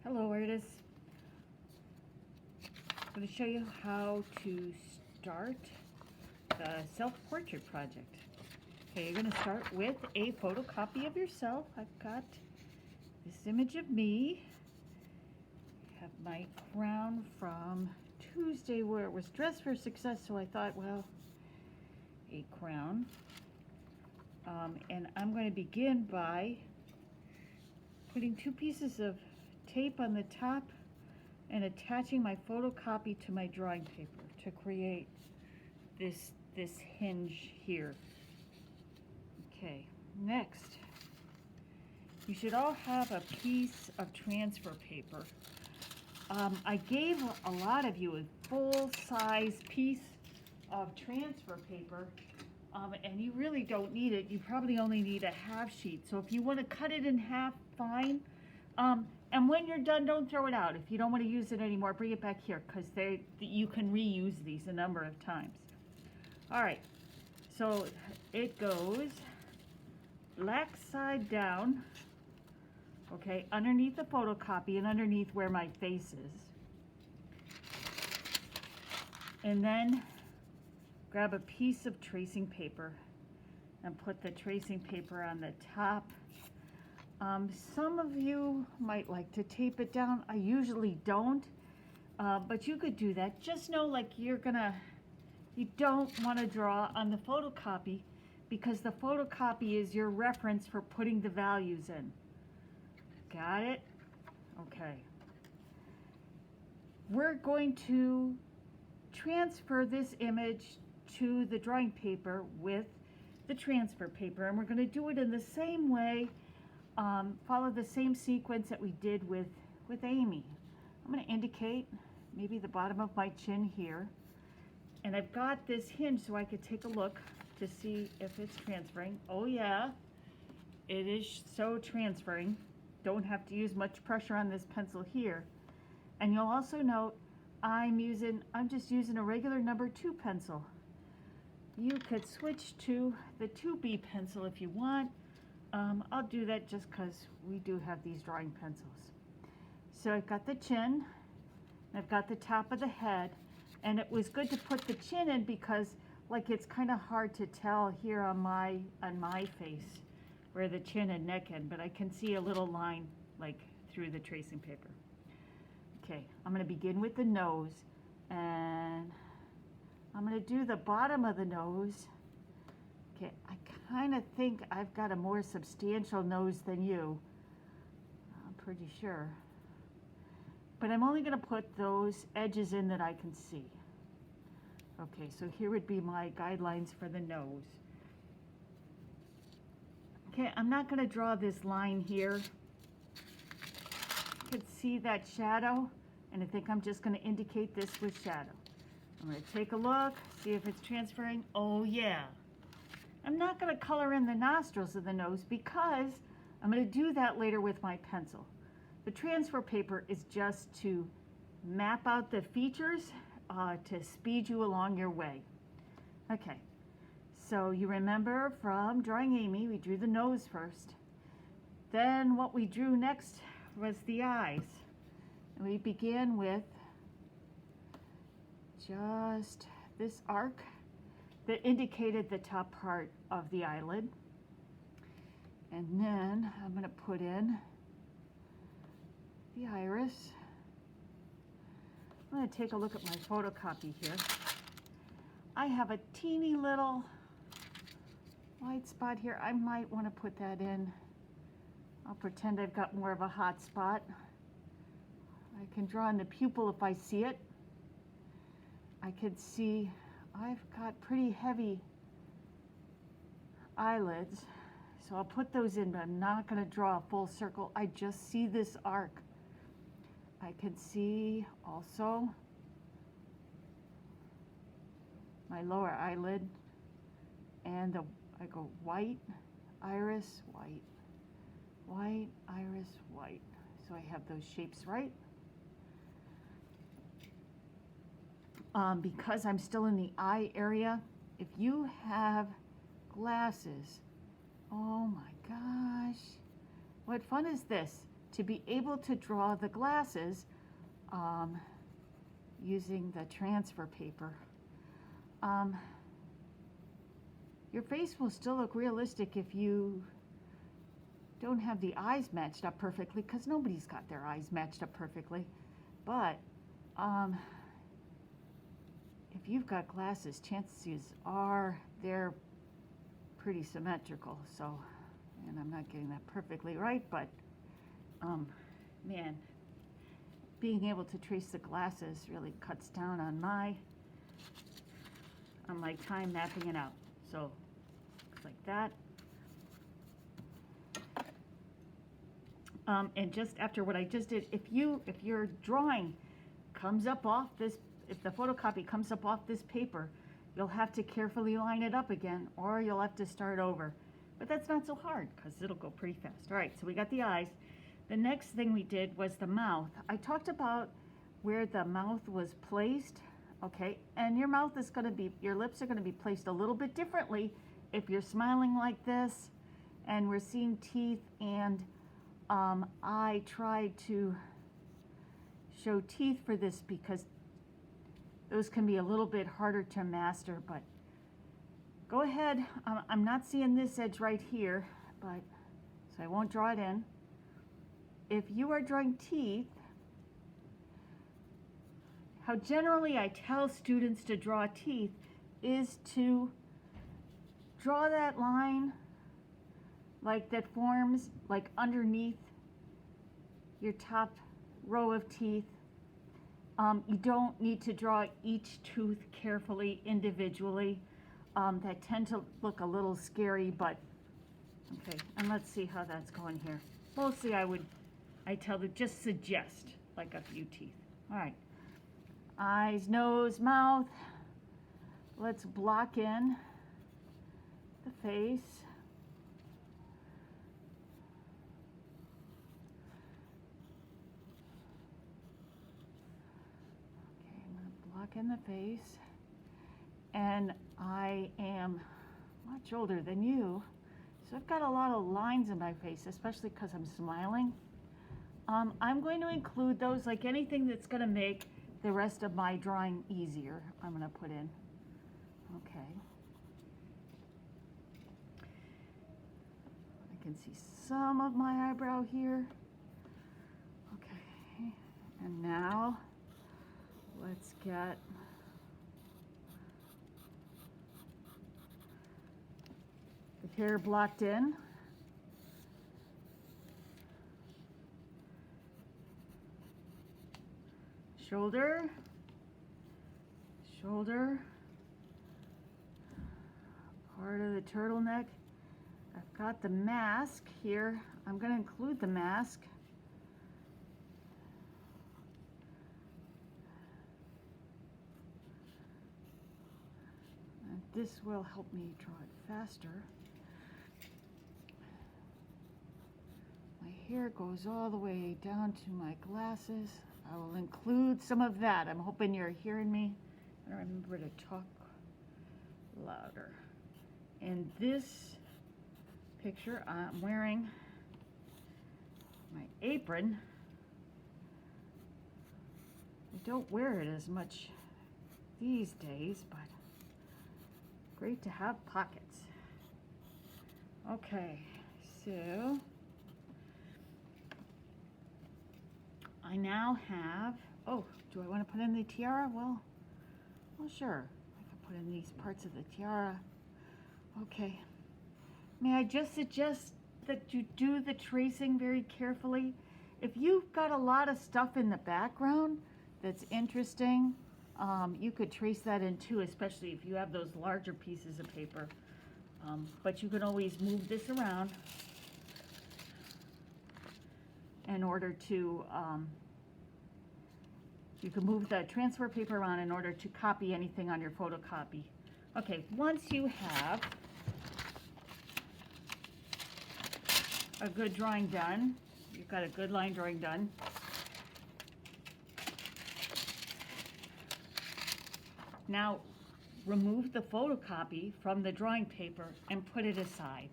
Hello artists. I'm going to show you how to start the self-portrait project. Okay, you're going to start with a photocopy of yourself. I've got this image of me. I have my crown from Tuesday where it was Dress for Success, so I thought, well, a crown. And I'm going to begin by putting 2 pieces of tape on the top and attaching my photocopy to my drawing paper to create this hinge here. Okay, next, you should all have a piece of transfer paper. I gave a lot of you a full-size piece of transfer paper, and you really don't need it. You probably only need a half sheet. So if you want to cut it in half, fine. And when you're done, don't throw it out. If you don't want to use it anymore, bring it back here because you can reuse these a number of times. All right, so it goes black side down, okay, underneath the photocopy and underneath where my face is. And then grab a piece of tracing paper and put the tracing paper on the top. Some of you might like to tape it down. I usually don't, but you could do that. Just know, like, you don't want to draw on the photocopy because the photocopy is your reference for putting the values in. Got it? Okay. We're going to transfer this image to the drawing paper with the transfer paper, and we're going to do it in the same way. Follow the same sequence that we did with Amy. I'm going to indicate maybe the bottom of my chin here. And I've got this hinge so I could take a look to see if it's transferring. Oh yeah, it is so transferring. Don't have to use much pressure on this pencil here. And you'll also note I'm just using a regular number 2 pencil. You could switch to the 2B pencil if you want. I'll do that just because we do have these drawing pencils. So I've got the chin, I've got the top of the head, and it was good to put the chin in because, like, it's kind of hard to tell here on my face where the chin and neck end, but I can see a little line like through the tracing paper. Okay, I'm going to begin with the nose, and I'm going to do the bottom of the nose. Okay, I kind of think I've got a more substantial nose than you. I'm pretty sure. But I'm only going to put those edges in that I can see. Okay, so here would be my guidelines for the nose. Okay, I'm not going to draw this line here. You can see that shadow, and I think I'm just going to indicate this with shadow. I'm going to take a look, see if it's transferring. Oh yeah. I'm not going to color in the nostrils of the nose because I'm going to do that later with my pencil. The transfer paper is just to map out the features to speed you along your way. Okay, so you remember from drawing Amy, we drew the nose first. Then what we drew next was the eyes. And we began with just this arc that indicated the top part of the eyelid. And then I'm going to put in the iris. I'm going to take a look at my photocopy here. I have a teeny little white spot here. I might want to put that in. I'll pretend I've got more of a hot spot. I can draw in the pupil if I see it. I can see I've got pretty heavy eyelids, so I'll put those in, but I'm not going to draw a full circle. I just see this arc. I can see also my lower eyelid, and I go white, iris, white, white, iris, white. So I have those shapes right. Because I'm still in the eye area, if you have glasses, oh my gosh, what fun is this? to be able to draw the glasses using the transfer paper. Your face will still look realistic if you don't have the eyes matched up perfectly, because nobody's got their eyes matched up perfectly. But if you've got glasses, chances are they're pretty symmetrical. So, and I'm not getting that perfectly right, but man, being able to trace the glasses really cuts down on my time mapping it out. So, looks like that. And just after what I just did, if your drawing comes up off this, if the photocopy comes up off this paper, you'll have to carefully line it up again, or you'll have to start over. But that's not so hard, because it'll go pretty fast. All right, so we got the eyes. The next thing we did was the mouth. I talked about where the mouth was placed, okay? And your mouth is gonna be, your lips are gonna be placed a little bit differently if you're smiling like this, and we're seeing teeth, and I tried to show teeth for this because those can be a little bit harder to master, but go ahead. I'm not seeing this edge right here, but so I won't draw it in. If you are drawing teeth, how generally I tell students to draw teeth is to draw that line like that forms like underneath your top row of teeth. You don't need to draw each tooth carefully individually. That tend to look a little scary, but okay, and let's see how that's going here. Mostly I tell them just suggest like a few teeth. All right, eyes, nose, mouth. Let's block in the face. Okay, I'm gonna block in the face. And I am much older than you, so I've got a lot of lines in my face, especially because I'm smiling. I'm going to include those, like anything that's going to make the rest of my drawing easier, I'm going to put in. Okay. I can see some of my eyebrow here. Okay, and now let's get the hair blocked in. Shoulder, shoulder, part of the turtleneck. I've got the mask here. I'm going to include the mask. And this will help me draw it faster. My hair goes all the way down to my glasses. I will include some of that. I'm hoping you're hearing me. I don't remember to talk louder. In this picture, I'm wearing my apron. I don't wear it as much these days, but great to have pockets. Okay, so I now have, oh, do I want to put in the tiara? Well, sure. I can put in these parts of the tiara. Okay. May I just suggest that you do the tracing very carefully? If you've got a lot of stuff in the background that's interesting, you could trace that in too, especially if you have those larger pieces of paper. But you can always move this around in order to, you can move the transfer paper around in order to copy anything on your photocopy. Okay, once you have a good drawing done, you've got a good line drawing done, now remove the photocopy from the drawing paper and put it aside.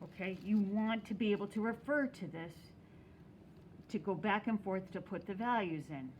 Okay, you want to be able to refer to this, to go back and forth to put the values in.